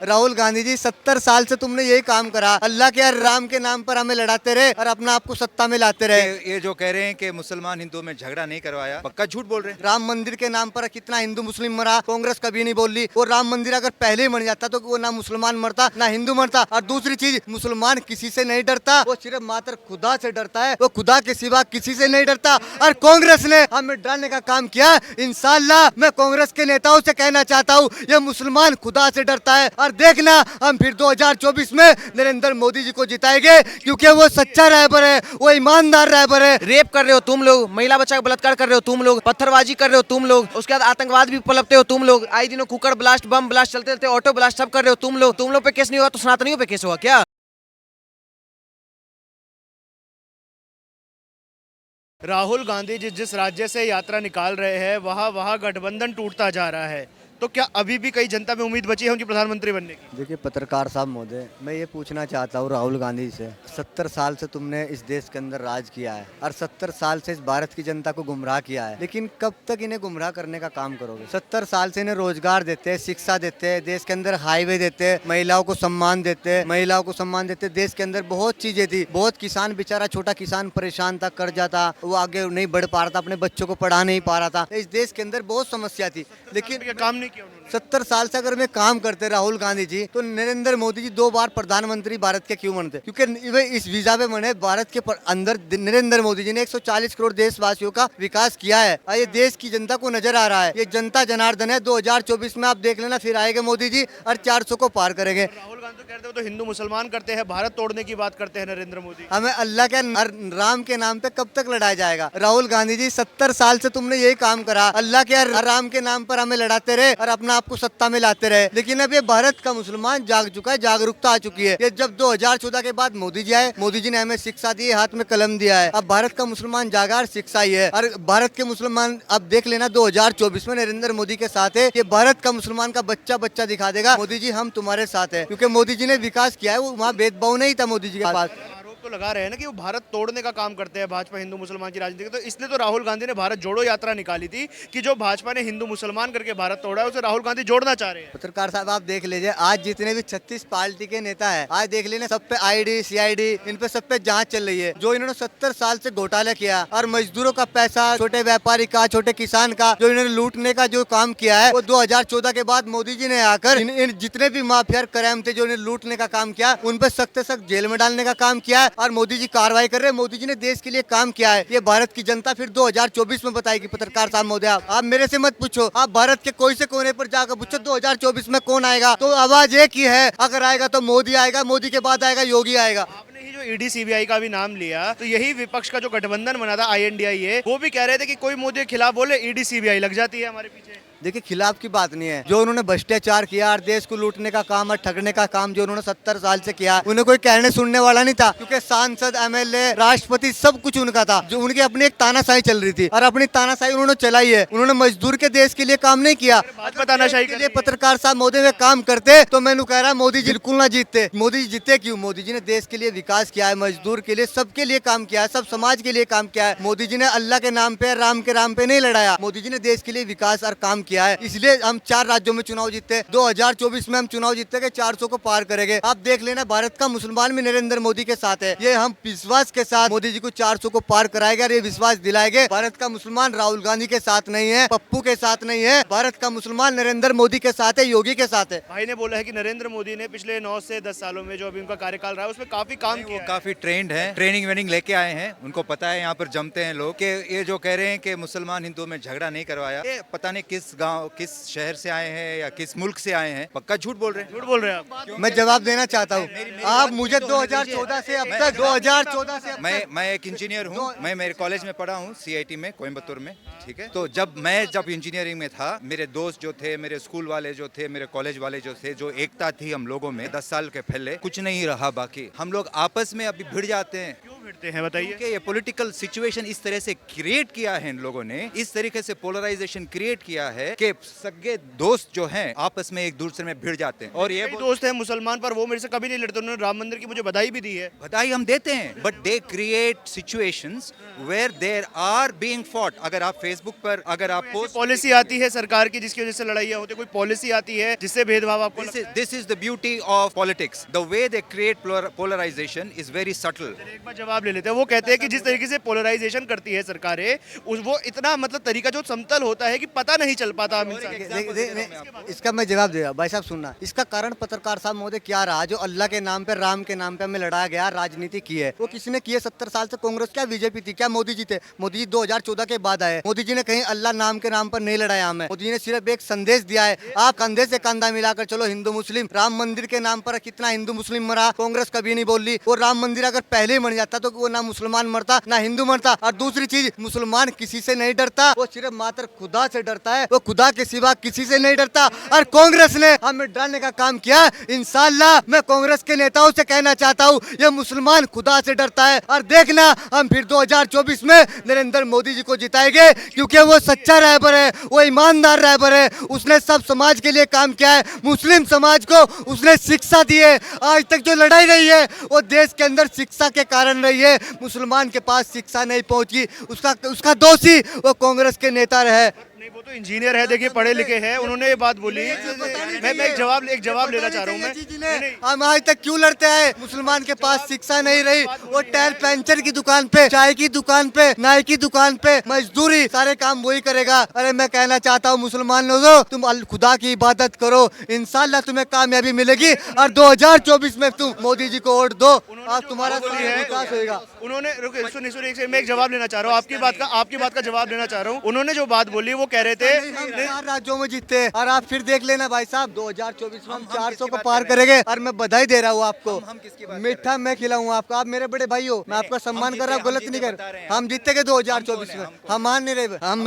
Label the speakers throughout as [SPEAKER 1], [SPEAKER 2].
[SPEAKER 1] राहुल गांधी जी 70 साल से तुमने यही काम करा, अल्लाह के और राम के नाम पर हमें लड़ाते रहे और अपना आपको सत्ता में लाते रहे।
[SPEAKER 2] ये जो कह रहे हैं कि मुसलमान हिंदू में झगड़ा नहीं करवाया, पक्का झूठ बोल रहे हैं।
[SPEAKER 1] राम मंदिर के नाम पर कितना हिंदू मुस्लिम मरा, कांग्रेस कभी नहीं बोली। और राम मंदिर अगर पहले ही बन जाता तो वो ना मुसलमान मरता ना हिंदू मरता। और दूसरी चीज, मुसलमान किसी से नहीं डरता, वो सिर्फ मात्र खुदा से डरता है, वो खुदा के सिवा किसी से नहीं डरता। और कांग्रेस ने हमें डराने का काम किया। इंशाअल्लाह मैं कांग्रेस के नेताओं से कहना चाहता हूँ, ये मुसलमान खुदा से डरता है। और देखना हम फिर 2024 में नरेंद्र मोदी जी को जिताएंगे, क्योंकि वो सच्चा रहबर है, वो ईमानदार रहबर है।
[SPEAKER 3] रेप कर रहे हो तुम लोग, महिला बच्चा का बलात्कार कर रहे हो तुम लोग, पत्थरबाजी कर रहे हो तुम लोग, उसके बाद आतंकवाद भी पलपते हो तुम लोग, आए दिनों कुकर ब्लास्ट, बम ब्लास्ट चलते चलते ऑटो ब्लास्ट सब कर रहे हो तुम लोग। तुम लोग पे केस नहीं हुआ तो सनातनियों पे केस हुआ क्या?
[SPEAKER 4] राहुल गांधी जिस राज्य से यात्रा निकाल रहे हैं वहाँ गठबंधन टूटता जा रहा है, तो क्या अभी भी कई जनता में उम्मीद बची है उनकी प्रधानमंत्री बनने की?
[SPEAKER 1] देखिए पत्रकार साहब महोदय, मैं ये पूछना चाहता हूँ राहुल गांधी से, 70 साल से तुमने इस देश के अंदर राज किया है और 70 साल से इस भारत की जनता को गुमराह किया है, लेकिन कब तक इन्हें गुमराह करने का काम करोगे? 70 साल से इन्हें रोजगार देते, शिक्षा देते, देश के अंदर हाईवे देते, महिलाओं को सम्मान देते, देश के अंदर बहुत चीजें थी। बहुत किसान, बेचारा छोटा किसान परेशान था, कर्जा था, वो आगे नहीं बढ़ पा रहा था, अपने बच्चों को पढ़ा नहीं पा रहा था। इस देश के अंदर बहुत समस्या थी, लेकिन
[SPEAKER 4] काम नहीं किया उन्होंने।
[SPEAKER 1] 70 साल से अगर मैं काम करते राहुल गांधी जी, तो नरेंद्र मोदी जी 2 बार प्रधानमंत्री भारत के क्यों बनते? क्योंकि वे इस वीजा पे बने। भारत के अंदर नरेंद्र मोदी जी ने 140 करोड़ देशवासियों का विकास किया है और ये देश की जनता को नजर आ रहा है। ये जनता जनार्दन है। 2024 में आप देख लेना, फिर आएंगे मोदी जी और 400 को पार करेंगे।
[SPEAKER 4] राहुल गांधी तो कहते हो तो हिंदू मुसलमान करते हैं, भारत तोड़ने की बात करते हैं नरेंद्र मोदी।
[SPEAKER 1] हमें अल्लाह के और राम के नाम पे कब तक लड़ाया जाएगा? राहुल गांधी जी 70 साल से तुमने यही काम करा, अल्लाह के और राम के नाम पर हमें लड़ाते रहे और अपना आपको सत्ता में लाते रहे। लेकिन अब ये भारत का मुसलमान जाग चुका है, जागरूकता आ चुकी है। ये जब 2014 के बाद मोदी जी आए, मोदी जी ने हमें शिक्षा दी, हाथ में कलम दिया है। अब भारत का मुसलमान जागा और शिक्षा ही है। और भारत के मुसलमान अब देख लेना 2024 में नरेंद्र मोदी के साथ है। ये भारत का मुसलमान का बच्चा बच्चा दिखा देगा, मोदी जी हम तुम्हारे साथ है, क्योंकि मोदी जी ने विकास किया है। वो वहाँ भेदभाव नहीं था मोदी जी के पास।
[SPEAKER 4] तो लगा रहे हैं ना कि वो भारत तोड़ने का काम करते हैं, भाजपा हिंदू मुसलमान की राजनीति। तो इसलिए तो राहुल गांधी ने भारत जोड़ो यात्रा निकाली थी कि जो भाजपा ने हिंदू मुसलमान करके भारत तोड़ा है उसे राहुल गांधी जोड़ना चाह रहे हैं।
[SPEAKER 1] पत्रकार साहब आप देख लीजिए, आज जितने भी 36 पार्टी के नेता है, आज देख लेना सब पे आईडी सीआईडी, इन पे सब पे जांच चल रही है। जो इन्होंने 70 साल से घोटाला किया और मजदूरों का पैसा, छोटे व्यापारी का, छोटे किसान का, जो इन्होंने लूटने का जो काम किया है, वो 2014 के बाद मोदी जी ने आकर इन जितने भी माफिया क्राइम थे, जो इन्हें लूटने का काम किया, उन पे सख्त से सख्त जेल में डालने का काम किया है। और मोदी जी कार्रवाई कर रहे हैं। मोदी जी ने देश के लिए काम किया है। ये भारत की जनता फिर 2024 में बताएगी। पत्रकार साहब महोदय, आप मेरे से मत पूछो, आप भारत के कोई से कोने पर जाकर पूछो 2024 में कौन आएगा, तो आवाज एक ही है, अगर आएगा तो मोदी आएगा, मोदी के बाद आएगा योगी आएगा।
[SPEAKER 4] आपने ही जो ईडी सीबीआई का भी नाम लिया, तो यही विपक्ष का जो गठबंधन बना था INDIA, वो भी कह रहे थे कि कोई मोदी के खिलाफ बोले ईडी सीबीआई लग जाती है हमारे पीछे।
[SPEAKER 1] देखिए खिलाफ की बात नहीं है, जो उन्होंने भ्रष्टाचार किया और देश को लूटने का काम और ठगने का काम जो उन्होंने 70 साल से किया, उन्हें कोई कहने सुनने वाला नहीं था, क्योंकि सांसद MLA राष्ट्रपति सब कुछ उनका था। जो उनकी अपनी एक तानाशाही चल रही थी और अपनी तानाशाही उन्होंने चलाई है। उन्होंने मजदूर के देश के लिए काम नहीं किया।
[SPEAKER 4] भाजपा तानाशाही
[SPEAKER 1] के लिए पत्रकार साहब महोदय वे काम करते तो मैंने कह रहा मोदी जी बिल्कुल ना जीतते। मोदी जी जीते क्यों? मोदी जी ने देश के लिए विकास किया है, मजदूर के लिए, सबके लिए काम किया है, सब समाज के लिए काम किया है। मोदी जी ने अल्लाह के नाम पे, राम के नाम पे नहीं लड़ाया। मोदी जी ने देश के लिए विकास और काम किया है, इसलिए हम 4 राज्यों में चुनाव जीते। 2024 में हम चुनाव जीते के 400 को पार करेंगे। आप देख लेना, भारत का मुसलमान भी नरेंद्र मोदी के साथ है। ये हम विश्वास के साथ मोदी जी को 400 को पार कराएंगे और ये विश्वास दिलाएंगे। भारत का मुसलमान राहुल गांधी के साथ नहीं है, पप्पू के साथ नहीं है। भारत का मुसलमान नरेंद्र मोदी के साथ है, योगी के साथ है।
[SPEAKER 4] भाई ने बोला है कि नरेंद्र मोदी ने पिछले 9 से 10 सालों में जो अभी उनका कार्यकाल रहा है उसमें काफी काम किया है।
[SPEAKER 2] काफी ट्रेंड है, ट्रेनिंग वेनिंग लेके आए हैं, उनको पता है यहाँ पर जमते हैं लोग। के ये जो कह रहे हैं कि मुसलमान हिंदू में झगड़ा नहीं करवाया, ये पता नहीं किस गांव, किस शहर से आए हैं या किस मुल्क से आए हैं, पक्का झूठ बोल रहे हैं।
[SPEAKER 4] झूठ बोल रहे हैं आप।
[SPEAKER 1] मैं जवाब देना चाहता हूँ। आप मुझे 2014 से अब तक 2014 से
[SPEAKER 2] मैं एक इंजीनियर हूँ, मैं मेरे कॉलेज में पढ़ा हूँ CIT में, कोयम्बतूर में, ठीक है। तो जब इंजीनियरिंग में था, मेरे दोस्त जो थे, मेरे स्कूल वाले जो थे, मेरे कॉलेज वाले जो थे, जो एकता थी हम लोगों में 10 साल के पहले, कुछ नहीं रहा बाकी। हम लोग आपस में अभी भिड़ जाते हैं।
[SPEAKER 4] भिड़ते हैं बताइए?
[SPEAKER 2] कि ये पॉलिटिकल सिचुएशन इस तरह से क्रिएट किया है इन लोगों ने, इस तरीके से पोलराइजेशन क्रिएट किया है कि सगे दोस्त जो हैं आपस में एक दूसरे में भिड़ जाते हैं। और ये
[SPEAKER 4] कई दोस्त हैं मुसलमान पर वो मेरे से कभी नहीं लड़ते, उन्होंने राम मंदिर की मुझे बधाई भी दी है।
[SPEAKER 2] बधाई हम देते हैं, but they create situations where there are being fought. अगर आप फेसबुक पर अगर आप पोस्ट
[SPEAKER 4] पॉलिसी आती है सरकार की जिसकी वजह से लड़ाइयाँ होती है, कोई पॉलिसी आती है जिससे भेदभाव आपको लगता है?
[SPEAKER 2] this is the beauty of politics. The way they create polarization is very subtle.
[SPEAKER 4] एक बार जवाब ले लेते हैं। वो कहते हैं कि जिस तरीके से पोलराइजेशन करती है सरकारें वो इतना मतलब तरीका जो समतल होता है कि पता नहीं चल पाता आम इंसान को।
[SPEAKER 1] इसका मैं जवाब देगा भाई साहब, सुनना। इसका कारण पत्रकार साहब महोदय क्या रहा? जो अल्लाह के नाम पे, राम के नाम पे हमें लड़ाया गया, राजनीति की है, वो किसने की है? 70 साल से कांग्रेस, क्या बीजेपी थी, क्या मोदी जी थे? मोदी जी 2014 के बाद आए। मोदी जी ने कहीं अल्लाह नाम के नाम पर नहीं लड़ाया हमें। मोदी जी ने सिर्फ एक संदेश दिया है, आप कंधे से कंधा मिलाकर चलो हिंदू मुस्लिम। राम मंदिर के नाम पर कितना हिंदू मुस्लिम मरा, कांग्रेस कभी नहीं बोली। वो राम मंदिर अगर पहले ही बन जाता तो वो ना मुसलमान मरता ना हिंदू मरता। और दूसरी चीज, मुसलमान किसी से नहीं डरता, वो सिर्फ मात्र खुदा से डरता है, वो खुदा के सिवा किसी से नहीं डरता। और कांग्रेस ने हमें डराने का काम किया। इंशाल्लाह मैं कांग्रेस के नेताओं से कहना चाहता हूँ, ये मुसलमान खुदा से डरता है। और देखना हम फिर 2024 में नरेंद्र मोदी जी को जिताएंगे, क्योंकि वो सच्चा रहबर है, वो ईमानदार रहबर है। उसने सब समाज के लिए काम किया है, मुस्लिम समाज को उसने शिक्षा दी है। आज तक जो लड़ाई रही है वो देश के अंदर शिक्षा के कारण रही है। मुसलमान के पास शिक्षा नहीं पहुंची, उसका दोषी वो कांग्रेस के नेता रहे।
[SPEAKER 4] नहीं, वो तो इंजीनियर है, देखिए पढ़े लिखे हैं, उन्होंने ये बात बोली। मैं एक जवाब लेना चाह रहा हूँ मैं।
[SPEAKER 1] हम आज तक क्यों लड़ते हैं? मुसलमान के पास शिक्षा नहीं रही, वो टायर पंचर की दुकान पे, चाय की दुकान पे, नाई की दुकान पे, मजदूरी, सारे काम वही करेगा। अरे मैं कहना चाहता हूँ मुसलमान लोगों, तुम खुदा की इबादत करो, इंशाल्लाह तुम्हें कामयाबी मिलेगी। और 2024 में तुम मोदी जी को वोट दो, आज तुम्हारा विकास होगा।
[SPEAKER 4] उन्होंने सुनिए, मैं एक जवाब लेना चाह रहा हूँ आपकी बात का जवाब लेना चाह रहा हूँ। उन्होंने जो बात बोली वो कह रहे थे
[SPEAKER 1] हम 4 राज्यों में जीते। और आप फिर देख लेना भाई साहब, 2024 में हम 400 को पार करेंगे। और मैं बधाई दे रहा हूँ आपको, मीठा मैं खिलाऊंगा आपको। आप मेरे बड़े भाई हो, मैं आपका सम्मान कर रहा हूँ, गलत नहीं कर। हम जीतेंगे 2024 में, हम हार नहीं रहे, हम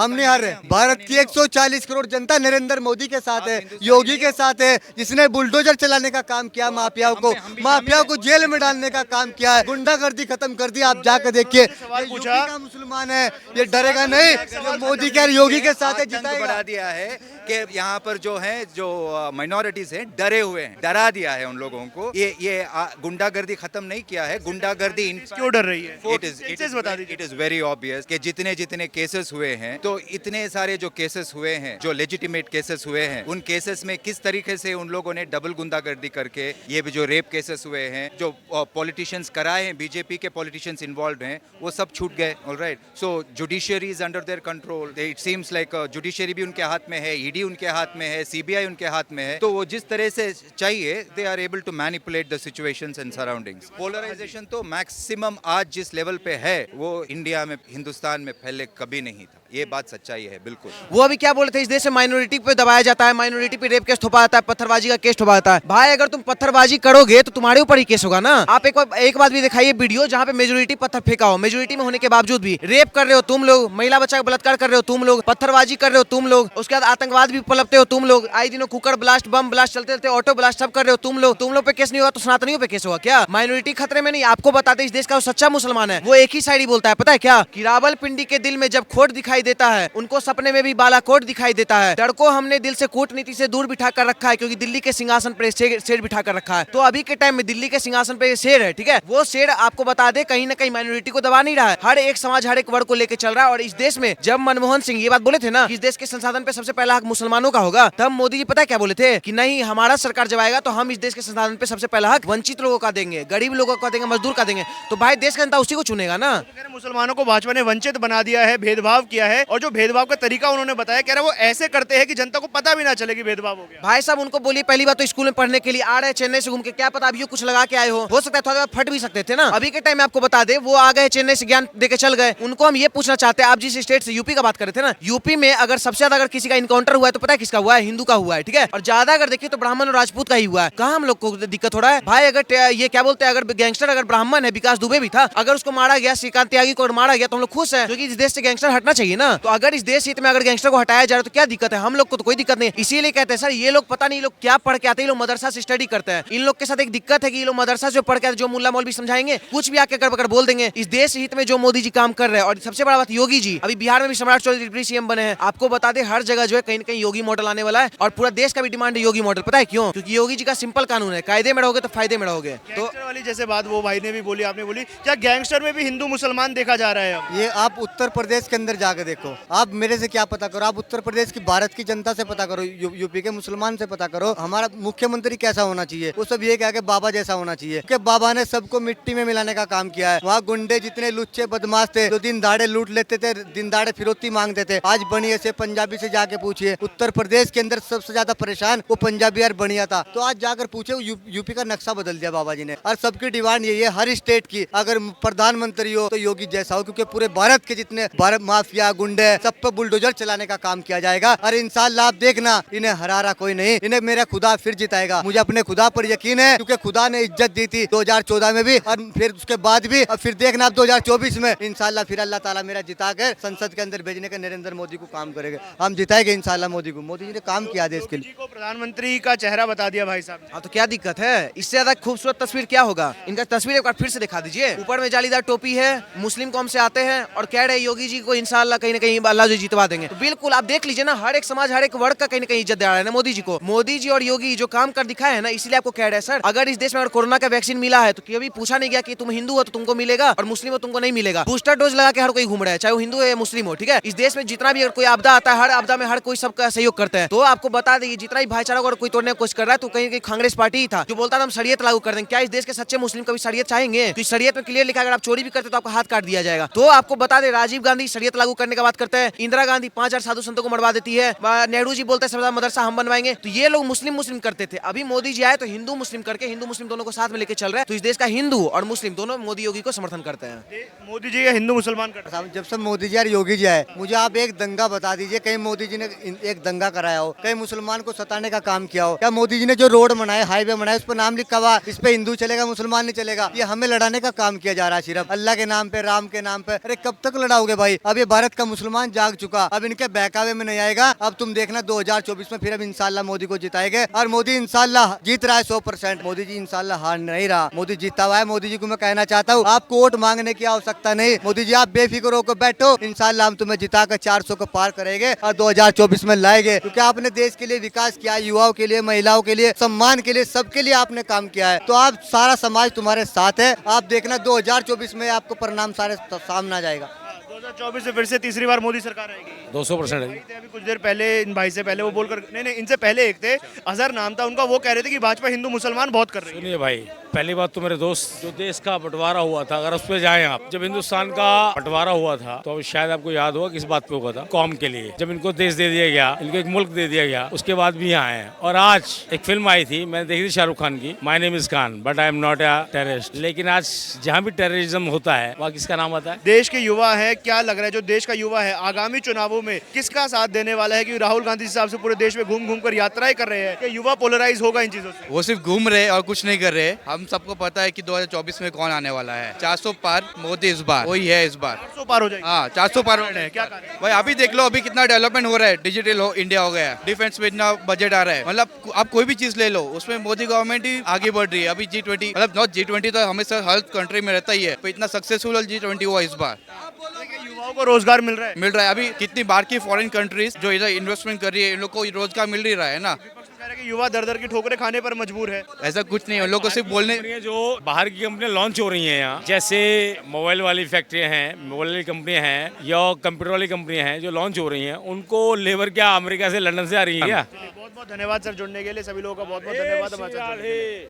[SPEAKER 1] नहीं हार रहे। भारत की 140 करोड़ जनता नरेंद्र मोदी के साथ है, योगी के साथ है, जिसने बुलडोजर चलाने का काम किया, माफियाओं को जेल में डालने का काम किया है, गुंडागर्दी खत्म कर दी। आप जाकर देखिए,
[SPEAKER 4] पूछा
[SPEAKER 1] मुसलमान है, ये डरेगा नहीं, ये मोदी के योगी के साथ है,
[SPEAKER 2] आतंक बढ़ा दिया है कि यहाँ पर जो माइनॉरिटीज हैं डरे हुए हैं, डरा दिया है उन लोगों को। ये गुंडागर्दी खत्म नहीं किया है, गुंडागर्दी
[SPEAKER 4] क्यों डर रही है?
[SPEAKER 2] इट इज वेरी ऑब्वियस कि जितने केसेस हुए हैं, तो इतने सारे जो केसेस हुए हैं, जो लेजिटिमेट केसेस हुए हैं, उन केसेस में किस तरीके से उन लोगों ने डबल गुंडागर्दी करके, ये भी जो रेप केसेस हुए हैं, जो पॉलिटिशियंस कराए हैं, बीजेपी के पॉलिटिशियंस इन्वॉल्व हैं, वो सब छूट गए। Alright, so judiciary is under their control. It seems like judiciary भी उनके हाथ में है, ईडी उनके हाथ में है, सीबीआई उनके हाथ में है। तो वो जिस तरह से चाहिए, they are able to manipulate the situations and surroundings. Polarisation तो मैक्सिमम आज जिस लेवल पे है, वो इंडिया में, हिंदुस्तान में पहले कभी नहीं था। ये बात सच्चाई है बिल्कुल।
[SPEAKER 3] वो अभी क्या बोले थे, इस देश में माइनॉरिटी पे दबाया जाता है, माइनॉरिटी पे रेप केस थोपा जाता है, पत्थरबाजी का केस थोपा जाता है। भाई अगर तुम पत्थरबाजी करोगे तो तुम्हारे ऊपर ही केस होगा ना। आप एक बात भी दिखाइए वीडियो जहाँ पे मेजोरिटी पत्थर फेंका हो, मेजोरिटी में होने के बावजूद भी रेप कर रहे हो तुम लोग, महिला बच्चा का बलात्कार कर रहे हो तुम लोग, पत्थरबाजी कर रहे हो तुम लोग, उसके बाद आतंकवाद भी पलपते हो तुम लोग, आए दिनों कुकर ब्लास्ट, बम ब्लास्ट चलते रहते, ऑटो ब्लास्ट सब कर रहे हो तुम लोग पे केस नहीं होगा तो सनातनियों पे केस होगा क्या? माइनॉरिटी खतरे में नहीं। आपको बताते इस देश का सच्चा मुसलमान है वो एक ही साइड ही बोलता है, पता है क्या, कि रावलपिंडी के दिल में जब खोट दिखाई देता है, उनको सपने में भी बालाकोट दिखाई देता है। डर को हमने दिल से कूटनीति से दूर बिठा कर रखा है, क्योंकि दिल्ली के सिंहासन पर शेर बिठा कर रखा है। तो अभी के टाइम में दिल्ली के सिंहासन पे शेर है, ठीक है, वो शेर आपको बता दे कहीं ना कहीं माइनॉरिटी को दबा नहीं रहा है, हर एक समाज हर एक वर्ग को लेकर चल रहा है। और इस देश में जब मनमोहन सिंह ये बात बोले थे ना कि इस देश के संसाधन पे सबसे पहला हक मुसलमानों का होगा, तब मोदी जी पता है क्या बोले थे कि नहीं, हमारा सरकार जब आएगा तो हम इस देश के संसाधन पे सबसे पहला हक वंचित लोगों का देंगे, गरीब लोगों का देंगे, मजदूर का देंगे। तो भाई देश का जनता उसी को चुनेगा ना।
[SPEAKER 4] मुसलमानों को भाजपा ने वंचित बना दिया है, भेदभाव किया है, और जो भेदभाव का तरीका उन्होंने बताया, कह रहे वो ऐसे करते हैं कि जनता को पता भी ना चले कि भेदभाव हो गया।
[SPEAKER 3] भाई साहब उनको बोलिए, पहली बात तो स्कूल में पढ़ने के लिए आ रहे हैं चेन्नई से घूम के, क्या पता अभी कुछ लगा के आए हो सकता है थोड़ा फट भी सकते थे ना। अभी के टाइम में आपको बता दे वो आ गए चेन्नई से ज्ञान देके चल गए। उनको हम ये पूछना चाहते हैं, आप जिस स्टेट से यूपी का बात कर रहे थे ना, यूपी में अगर सबसे ज्यादा अगर किसी का इनकाउंटर हुआ है तो पता है किसका हुआ है? हिंदू का हुआ है, ठीक है। और ज्यादा अगर देखिए तो ब्राह्मण और राजपूत का ही हुआ है। कहाँ हम लोग को दिक्कत हो रहा है भाई? अगर ये क्या बोलते हैं, अगर गैंगस्टर अगर ब्राह्मण है, विकास दुबे भी था, अगर उसको मारा गया, श्रीकांत त्यागी को मारा गया, तो हम लोग खुश हैं, क्योंकि इस देश से गैंगस्टर हटना चाहिए ना। तो अगर इस देश हित में अगर गैंगस्टर को हटाया जा रहा है तो क्या दिक्कत है? हम लोग को तो कोई दिक्कत नहीं। इसीलिए कहते हैं सर, ये लोग पता नहीं लोग क्या पढ़ के आते हैं, लोग मदरसा से स्टडी करते हैं। इन लोग के साथ एक दिक्कत है कि ये लोग मदरसा से पढ़ के जो मुल्ला मौलवी समझाएंगे कुछ भी आके कर बोल देंगे। इस देश हित में जो मोदी जी काम कर रहे हैं, और सबसे बड़ा बात योगी जी, अभी बिहार में भी सम्राट चौधरी डिप्टी सीएम बने हैं। आपको बता दें हर जगह जो है कहीं न कहीं योगी मॉडल आने वाला है, और पूरा देश का भी डिमांड है योगी मॉडल। पता है क्यों? क्योंकि योगी जी का सिंपल कानून है, कायदे में रहोगे तो फायदे में रहोगे। तो
[SPEAKER 4] गैंगस्टर वाली जैसे बात वो भाई ने भी बोली, आपने बोली, क्या गैंगस्टर में भी हिंदू मुसलमान देखा जा रहा है अब?
[SPEAKER 1] ये आप उत्तर प्रदेश के अंदर जाके देखो। आप मेरे से क्या पता करो, आप उत्तर प्रदेश की भारत की जनता से पता करो, यूपी के मुसलमान से पता करो हमारा मुख्यमंत्री कैसा होना चाहिए। वो सब ये कह के बाबा जैसा होना चाहिए, कि बाबा ने सबको मिट्टी में मिलाने का काम किया है। वहाँ गुंडे जितने लुच्चे बदमाश थे, जो दिन दाड़े लूट लेते थे, दिन दाड़े फिरौती मांगते थे, आज बनिए से पंजाबी से जाके पूछिए, उत्तर प्रदेश के अंदर सबसे ज्यादा परेशान वो पंजाबी और बनिया था। तो आज जाकर पूछे, यूपी का नक्शा बदल दिया बाबा जी ने। और सबकी डिमांड यही है, हर स्टेट की अगर प्रधानमंत्री हो तो योगी जैसा हो, क्योंकि पूरे भारत के जितने भारत माफिया गुंडे सब पे बुलडोजर चलाने का काम किया जाएगा। और इंशाल्लाह आप देखना, इन्हें हरा रहा कोई नहीं, इन्हें मेरा खुदा फिर जिताएगा। मुझे अपने खुदा पर यकीन है, क्योंकि खुदा ने इज्जत दी थी 2014 में भी, और फिर उसके बाद भी, और फिर देखना आप 2024 में इंशाल्लाह फिर अल्लाह ताला मेरा जिता कर संसद के अंदर भेजने का नरेंद्र मोदी को काम करेंगे। हम जिताएंगे इंशाल्लाह मोदी को। मोदी जी ने काम किया देश के लिए।
[SPEAKER 4] को प्रधानमंत्री का चेहरा बता दिया भाई साहब ने।
[SPEAKER 3] हाँ, तो क्या दिक्कत है? इससे ज्यादा खूबसूरत तस्वीर क्या होगा? इनका तस्वीर एक बार फिर से दिखा दीजिए। ऊपर में जालीदार टोपी है, मुस्लिम कौम से आते हैं, और कह रहे योगी जी को इंशाल्लाह कहीं ना कहीं अल्लाह जी जितवा देंगे। तो बिल्कुल आप देख लीजिए ना, हर एक समाज हर एक वर्ग का कहीं ना कहीं इज्जत दे रहा है ना मोदी जी को। मोदी जी और योगी जो काम कर दिखाए है ना, इसलिए आपको कह रहे हैं सर, अगर इस देश में अगर कोरोना का वैक्सीन मिला है तो कभी पूछा नहीं गया कि तुम हिंदू हो तो तुमको मिलेगा और मुस्लिम हो तुमको नहीं मिलेगा। बूस्टर डोज लगा के हर कोई घूम रहा है, चाहे वो हिंदू है या मुस्लिम हो, ठीक है। इस देश में जितना भी अगर कोई आपदा आता है, हर आपदा में हर कोई सबका सहयोग करता है। तो आपको बता दें, जितना भी भाईचारा अगर कोई तोड़ने की कोशिश कर रहा है तो कहीं कहीं कांग्रेस पार्टी ही था जो बोलता था हम शरीयत लागू कर देंगे। क्या इस देश के सच्चे मुस्लिम कभी शरीयत चाहेंगे? तो शरीयत में क्लियर लिखा है, अगर आप चोरी भी करते तो आपका हाथ काट दिया जाएगा। तो आपको बता दें, राजीव गांधी शरीयत लागू करने की बात करते हैं, इंदिरा गांधी 5000 साधु संतों को मरवा देती है, नेहरू जी बोलते हैं मदरसा हम बनवाएंगे। तो ये लोग मुस्लिम मुस्लिम करते थे। अभी मोदी जी आए तो हिंदू मुस्लिम करके हिंदू मुस्लिम दोनों को साथ में लेके चल रहे हैं। तो इस देश का हिंदू और मुस्लिम दोनों मोदी योगी को समर्थन करते हैं।
[SPEAKER 4] मोदी जी या हिंदू मुसलमान करते हैं।
[SPEAKER 1] जब से मोदी जी और योगी जी आए, मुझे आप एक दंगा बता दीजिए, कहीं मोदी जी ने एक दंगा कराया हो, कहीं मुसलमान को सताने का काम किया हो? क्या मोदी जी ने जो रोड बनाए, हाईवे बनाए, उस पर नाम लिखा हुआ इस पे हिंदू चलेगा मुसलमान नहीं चलेगा? ये हमें लड़ाने का काम किया जा रहा है, सिर्फ अल्लाह के नाम पे, राम के नाम पे। अरे कब तक लड़ाओगे भाई? अब ये भारत का मुसलमान जाग चुका, अब इनके बहकावे में नहीं आएगा। अब तुम देखना 2024 में फिर अब इंशाल्लाह मोदी को जिताएंगे, और मोदी इंशाल्लाह जीत रहा है 100%। मोदी जी इंशाल्लाह हार नहीं रहा, मोदी जीता हुआ है। मोदी जी को मैं कहना चाहता हूँ, आपको वोट मांगने की आवश्यकता नहीं। मोदी जी आप बेफिक्र होकर बैठो, इंशाल्लाह हम तुम्हें जिताकर 400 को पार करेंगे और 2024 में लाएंगे, क्योंकि आपने देश के लिए विकास किया, युवाओं के लिए, महिलाओं के लिए, सम्मान के लिए, सबके लिए आपने काम किया है। तो आप सारा समाज तुम्हारे साथ है। आप देखना 2024 में आपको परिणाम सारे सामने आ जाएगा।
[SPEAKER 4] 2024 में फिर से तीसरी बार मोदी सरकार आएगी।
[SPEAKER 5] 200% है।
[SPEAKER 4] अभी कुछ देर पहले इन भाई से पहले वो बोलकर, नहीं इनसे पहले एक थे, अजहर नाम था उनका, वो कह रहे थे कि भाजपा हिंदू मुसलमान बहुत कर रही है।
[SPEAKER 5] सुनिए भाई, पहली बात तो मेरे दोस्त, जो देश का बंटवारा हुआ था, अगर उस पर जाएं आप, जब हिंदुस्तान का बंटवारा हुआ था तो अब शायद आपको याद होगा किस बात पे हुआ था, कौम के लिए। जब इनको देश दे दिया गया, इनको एक मुल्क दे दिया गया, उसके बाद भी यहाँ आए हैं। और आज एक फिल्म आई थी, मैंने देखी थी शाहरुख खान की, my name is Khan but I am not a terrorist. लेकिन आज जहाँ भी टेररिज्म होता है वहाँ किसका नाम आता है?
[SPEAKER 4] देश के युवा है, क्या लग रहा है जो देश का युवा है आगामी चुनावों में किसका साथ देने वाला है? कि राहुल गांधी जिस हिसाब से पूरे देश में घूम घूम कर यात्राएं कर रहे हैं, कि युवा पोलराइज होगा इन चीजों से?
[SPEAKER 6] वो सिर्फ घूम रहे और कुछ नहीं कर रहे। हम सबको पता है कि 2024 में कौन आने वाला है। 400 पार मोदी इस बार, वही है इस बार।
[SPEAKER 4] 400 पार हो जाएगी।
[SPEAKER 6] हाँ 400 पार
[SPEAKER 4] है, क्या कारण है?
[SPEAKER 6] भाई अभी देख लो, अभी कितना डेवलपमेंट हो रहा है, डिजिटल इंडिया हो गया है, डिफेंस में इतना बजट आ रहा है। मतलब आप कोई भी चीज ले लो, उसमें मोदी गवर्नमेंट ही आगे बढ़ रही है। अभी G20, मतलब नॉट G20 तो हमेशा हर कंट्री में रहता ही है, पर इतना सक्सेसफुल G20 हुआ इस बार।
[SPEAKER 4] युवाओं को रोजगार मिल रहा है।
[SPEAKER 6] अभी कितनी बाहर की फॉरेन कंट्रीज जो इधर इन्वेस्टमेंट कर रही है, इन लोग को रोजगार मिल ही रहा है ना।
[SPEAKER 4] कह रहे हैं कि युवा दर दर की ठोकरें खाने पर मजबूर है।
[SPEAKER 6] ऐसा कुछ नहीं है, उन लोग को सिर्फ बोलने।
[SPEAKER 5] कंपनियां जो बाहर की कंपनियां लॉन्च हो रही हैं यहाँ, जैसे मोबाइल वाली फैक्ट्रियां हैं, मोबाइल वाली कंपनियां हैं या कंप्यूटर वाली कंपनियां हैं जो लॉन्च हो रही हैं, उनको लेबर क्या अमेरिका से, लंदन से आ रही है क्या?
[SPEAKER 4] बहुत बहुत धन्यवाद सर जुड़ने के लिए, सभी लोगों का बहुत बहुत धन्यवाद हमारे साथ जुड़ने के लिए।